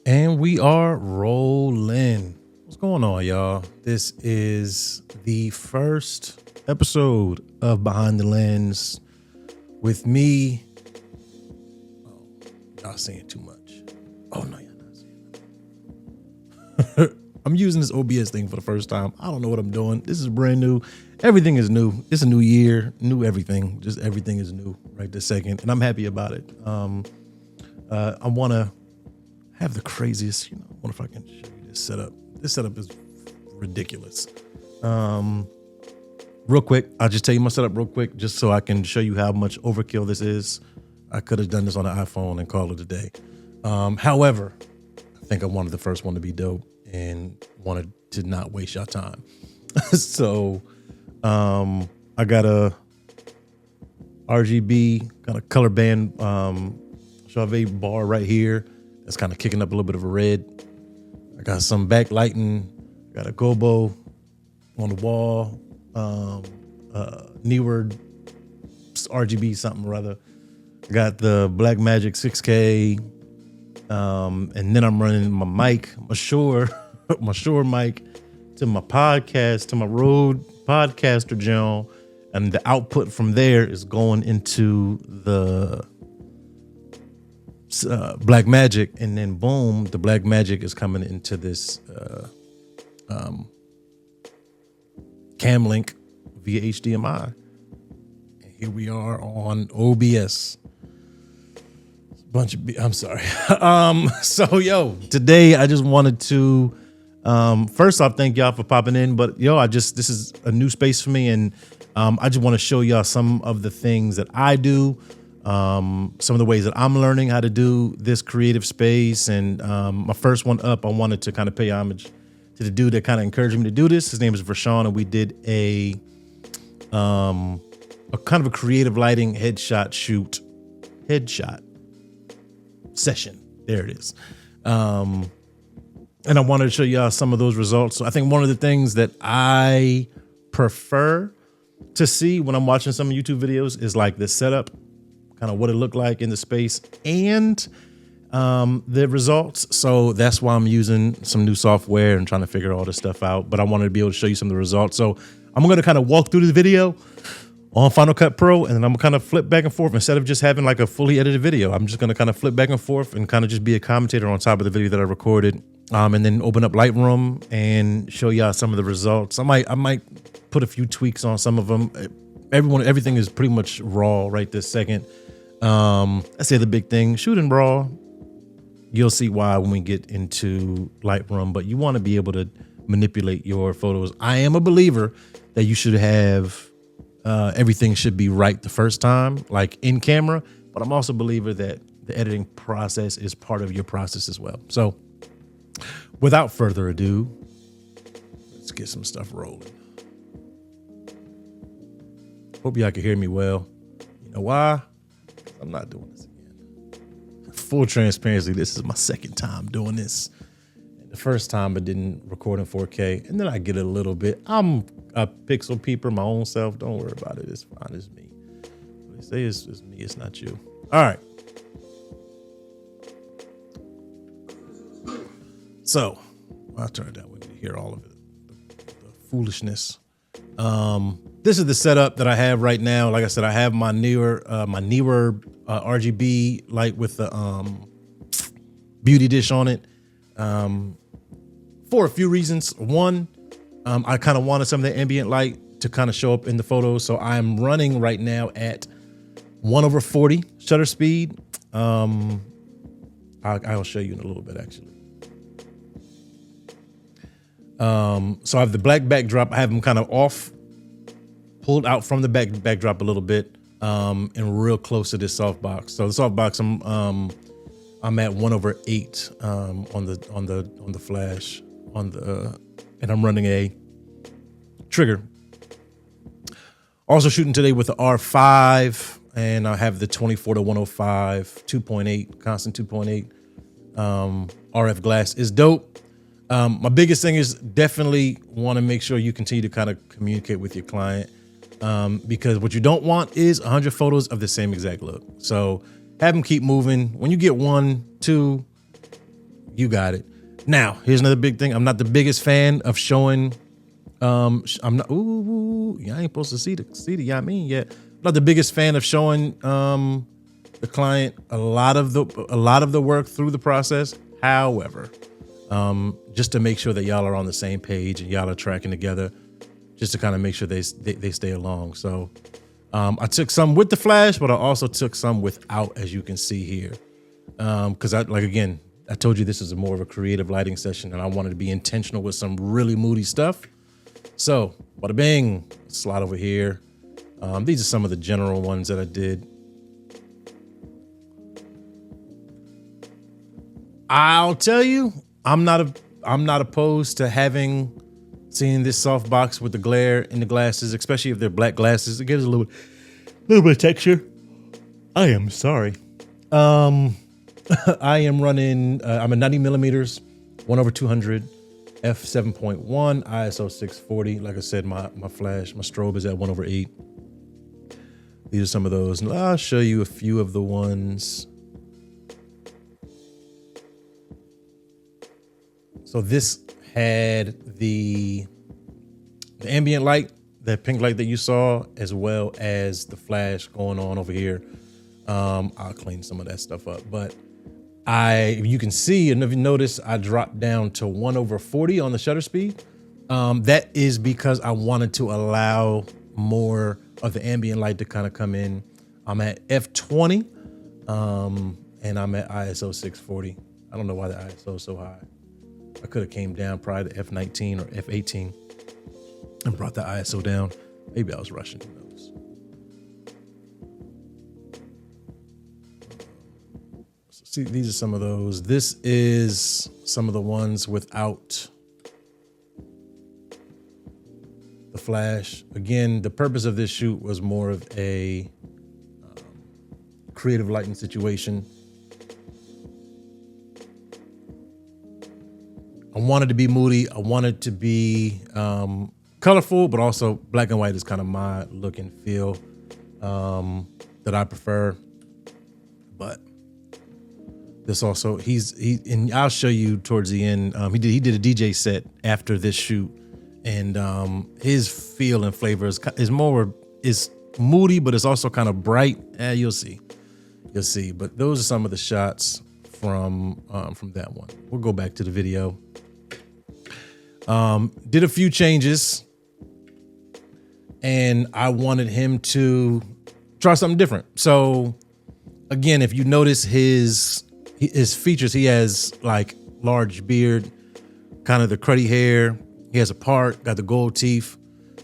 And we are rolling. What's going on, y'all? This is the first episode of Behind the Lens with me. Oh, y'all saying too much. Oh, no, y'all not saying. I'm using this OBS thing for the first time. I don't know what I'm doing. This is brand new. Everything is new. It's a new year, new everything. Just everything is new right this second. And I'm happy about it. I want to have the craziest, I wonder if I can show you this setup. This setup is ridiculous. Real quick, I'll just tell you my setup real quick, just so I can show you how much overkill this is. I could have done this on an iPhone and called it a day. However, I think I'm one of the first one to be dope and wanted to not waste your time. So I got a RGB kind of color band Chauvet bar right here. That's kind of kicking up a little bit of a red. I got some backlighting. Got a gobo on the wall. Newer RGB something or other. Got the Blackmagic 6K. And then I'm running my mic, my Shure mic to my podcast, to my Rode Podcaster John. And the output from there is going into the Blackmagic, and then boom, the Blackmagic is coming into this Camlink via HDMI. And here we are on OBS. I'm sorry. So yo, today I just wanted to first off thank y'all for popping in, but this is a new space for me, and I just want to show y'all some of the things that I do. Some of the ways that I'm learning how to do this creative space. And my first one up, I wanted to kind of pay homage to the dude that kind of encouraged me to do this. His name is Vershawn, and we did a kind of a creative lighting headshot session. There it is. And I wanted to show y'all some of those results. So I think one of the things that I prefer to see when I'm watching some YouTube videos is like the setup, kind of what it looked like in the space, and the results. So that's why I'm using some new software and trying to figure all this stuff out. But I wanted to be able to show you some of the results. So I'm going to kind of walk through the video on Final Cut Pro, and then I'm gonna kind of flip back and forth. Instead of just having like a fully edited video, I'm just going to kind of flip back and forth and kind of just be a commentator on top of the video that I recorded, and then open up Lightroom and show y'all some of the results. I might put a few tweaks on some of them. Everything is pretty much raw right this second. I say the big thing, shooting raw. You'll see why when we get into Lightroom, but you want to be able to manipulate your photos. I am a believer that you should have everything should be right the first time, like in camera, but I'm also a believer that the editing process is part of your process as well. So without further ado, let's get some stuff rolling. Hope y'all can hear me well. You know why? I'm not doing this again. Full transparency, this is my second time doing this. And the first time I didn't record in 4K, and then I get a little bit. I'm a pixel peeper, my own self. Don't worry about it. It's fine. It's me. They say it's me. It's not you. All right. So I'll turn it down with you to hear all of it. The foolishness. This is the setup that I have right now. Like I said, I have my newer RGB light with the beauty dish on it, for a few reasons. One, I kind of wanted some of the ambient light to kind of show up in the photos. So I'm running right now at 1/40 shutter speed. I'll show you in a little bit, actually. So I have the black backdrop. I have them kind of off, pulled out from the backdrop a little bit, and real close to this softbox. So the softbox, I'm at 1/8 on the flash and I'm running a trigger. Also shooting today with the R5, and I have the 24-105 2.8 constant 2.8 RF glass. Is dope. My biggest thing is definitely want to make sure you continue to kind of communicate with your client, because what you don't want is 100 photos of the same exact look. So have them keep moving. When you get 1, 2, You got it. Now, here's another big thing. I'm not the biggest fan of showing. I'm not. Ooh, I ain't supposed to see the. Yeah, I mean, yet. I'm not the biggest fan of showing the client a lot of the work through the process. However, just to make sure that y'all are on the same page and y'all are tracking together, just to kind of make sure they stay along. So, I took some with the flash, but I also took some without, as you can see here, because again. I told you this is more of a creative lighting session and I wanted to be intentional with some really moody stuff. So bada bing, slide over here. These are some of the general ones that I did. I'll tell you, I'm not opposed to seeing this soft box with the glare in the glasses, especially if they're black glasses. It gives a little bit of texture. I am sorry. I am running, I'm at 90 millimeters, 1/200, f7.1, ISO 640. Like I said, my strobe is at 1/8. These are some of those. And I'll show you a few of the ones. So this had the ambient light, that pink light that you saw, as well as the flash going on over here. I'll clean some of that stuff up, but you can see, and if you notice, I dropped down to 1/40 on the shutter speed. That is because I wanted to allow more of the ambient light to kind of come in. I'm at f20, and I'm at ISO 640. I don't know why the ISO is so high. I could have came down probably to f19 or f18 and brought the ISO down. Maybe I was rushing, who knows? See, these are some of those. This is some of the ones without the flash. Again, the purpose of this shoot was more of a creative lighting situation. I wanted to be moody. I wanted to be colorful, but also black and white is kind of my look and feel that I prefer. But this also, and I'll show you towards the end. He did a DJ set after this shoot, and his feel and flavor is moody, but it's also kind of bright. You'll see. But those are some of the shots from that one. We'll go back to the video. Did a few changes, and I wanted him to try something different. So again, if you notice his features, he has like large beard, kind of the cruddy hair. He has a part, got the gold teeth.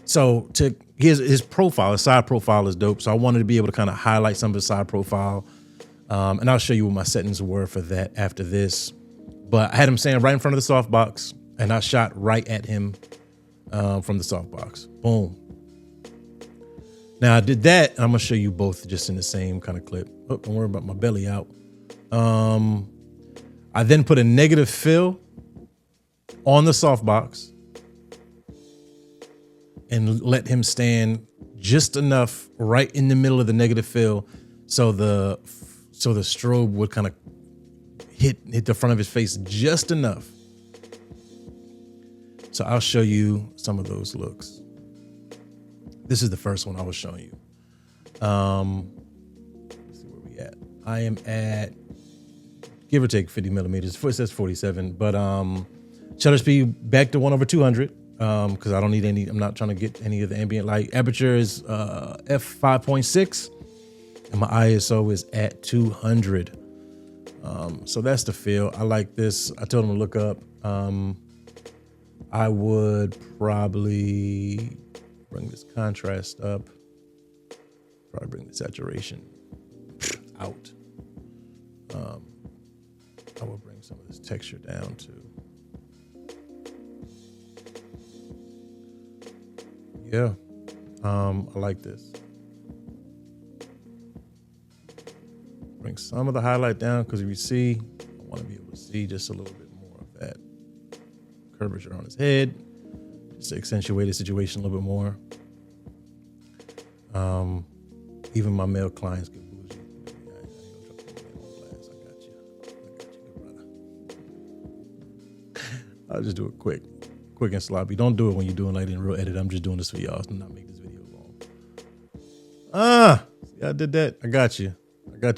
So his profile, his side profile is dope. So I wanted to be able to kind of highlight some of his side profile. And I'll show you what my settings were for that after this. But I had him standing right in front of the softbox, and I shot right at him from the softbox. Boom. Now I did that, and I'm gonna show you both just in the same kind of clip. Oh, don't worry about my belly out. I then put a negative fill on the softbox and let him stand just enough right in the middle of the negative fill, so the strobe would kind of hit the front of his face just enough. So I'll show you some of those looks. This is the first one I was showing you. Let's see where we at. I am at, give or take 50 millimeters. It says 47, but shutter speed back to 1/200 because I don't need any. I'm not trying to get any of the ambient light. Aperture is f5.6, and my ISO is at 200. So that's the feel. I like this. I told him to look up. I would probably bring this contrast up. Probably bring the saturation out. I will bring some of this texture down too. Yeah, I like this. Bring some of the highlight down because if you see, I want to be able to see just a little bit more of that curvature on his head, just to accentuate the situation a little bit more. Even my male clients get bougie. I got you, good brother. I'll just do it quick and sloppy. Don't do it when you're doing like in real edit. I'm just doing this for y'all to not make this video long. See, I did that. I got you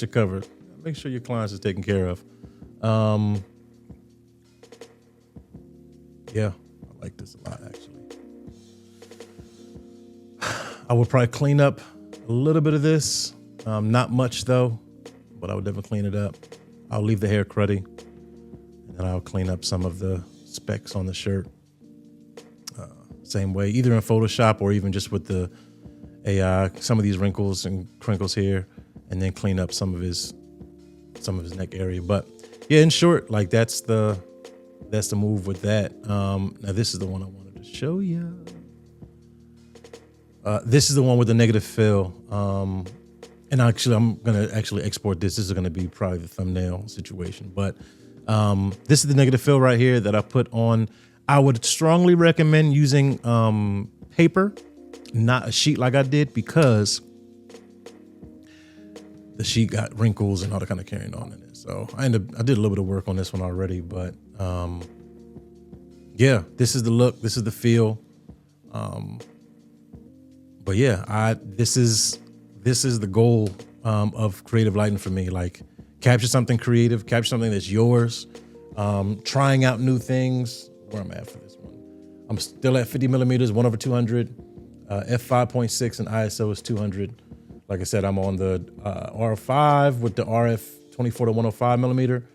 covered. Make sure your clients is taken care of. Yeah, I like this a lot, actually. I would probably clean up a little bit of this. Not much though, but I would definitely clean it up. I'll leave the hair cruddy, and then I'll clean up some of the specks on the shirt. Same way, either in Photoshop or even just with the AI, some of these wrinkles and crinkles here, and then clean up some of his neck area. But yeah, in short, like that's the move with that. Now this is the one I wanted to show you. This is the one with the negative fill. And actually, I'm gonna export this. This is gonna be probably the thumbnail situation. But this is the negative fill right here that I put on. I would strongly recommend using paper, not a sheet like I did, because the sheet got wrinkles and all that kind of carrying on in it. So I did a little bit of work on this one already, but yeah, this is the look, this is the feel. But yeah, this is the goal of creative lighting for me. Like, capture something creative, capture something that's yours. Trying out new things. Where I'm at for this one, I'm still at 50 millimeters, 1/200, f5.6, and ISO is 200. Like I said, I'm on the R5 with the RF 24 to 105 millimeter.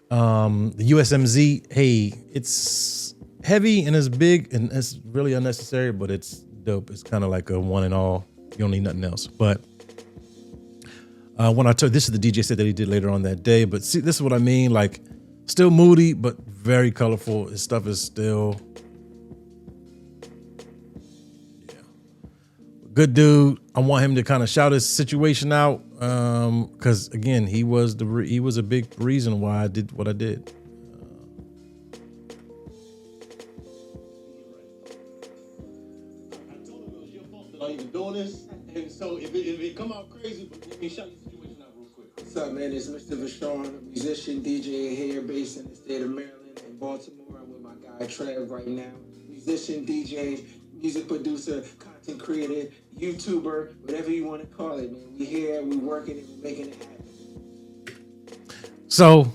The USMZ, hey, it's heavy and it's big and it's really unnecessary, but it's dope. It's kind of like a one and all. You don't need nothing else. But when I took, this is the DJ set that he did later on that day. But see, this is what I mean. Like, still moody, but very colorful. His stuff is still, yeah, good dude. I want him to kind of shout his situation out, because again, he was a big reason why I did what I did. I told him it was your fault that I'm even doing this, and so if it come out crazy, but let me shout your situation out real quick. What's up, man? It's Mr. Vershawn, musician, DJ here, based in the state of Maryland and Baltimore. I'm with my guy Trev right now. Musician, DJ, music producer, content creator, YouTuber, whatever you want to call it, man. We here, we working it, we making it happen. So,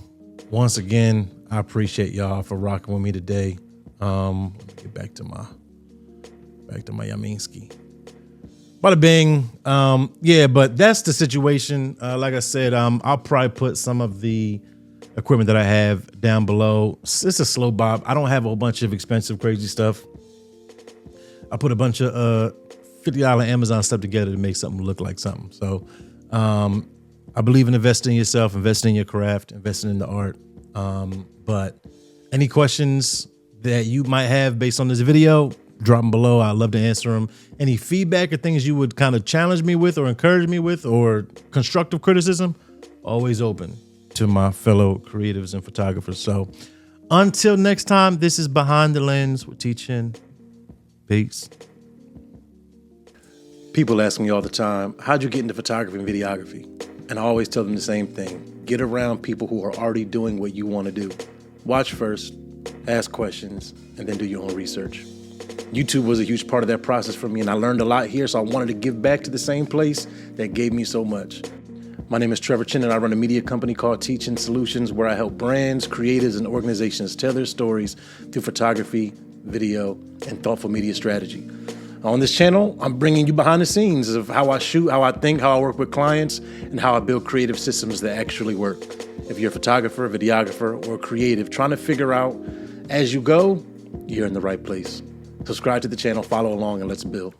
once again, I appreciate y'all for rocking with me today. Let me get back to my Yaminski. Bada bing. Yeah, but that's the situation. Like I said, I'll probably put some of the equipment that I have down below. It's a slow bob. I don't have a whole bunch of expensive, crazy stuff. I put a bunch of $50 Amazon stuff together to make something look like something. So I believe in investing in yourself, investing in your craft, investing in the art. But any questions that you might have based on this video, drop them below. I'd love to answer them. Any feedback or things you would kind of challenge me with or encourage me with or constructive criticism, always open to my fellow creatives and photographers. So until next time, this is Behind the Lens with T-Chin. Peace. People ask me all the time, how'd you get into photography and videography? And I always tell them the same thing. Get around people who are already doing what you want to do. Watch first, ask questions, and then do your own research. YouTube was a huge part of that process for me, and I learned a lot here, so I wanted to give back to the same place that gave me so much. My name is Trevor Chin, and I run a media company called T-Chin Solutions, where I help brands, creatives, and organizations tell their stories through photography, video, and thoughtful media strategy. On this channel, I'm bringing you behind the scenes of how I shoot, how I think, how I work with clients, and how I build creative systems that actually work. If you're a photographer, videographer, or creative trying to figure out as you go, you're in the right place. Subscribe to the channel, follow along, and let's build.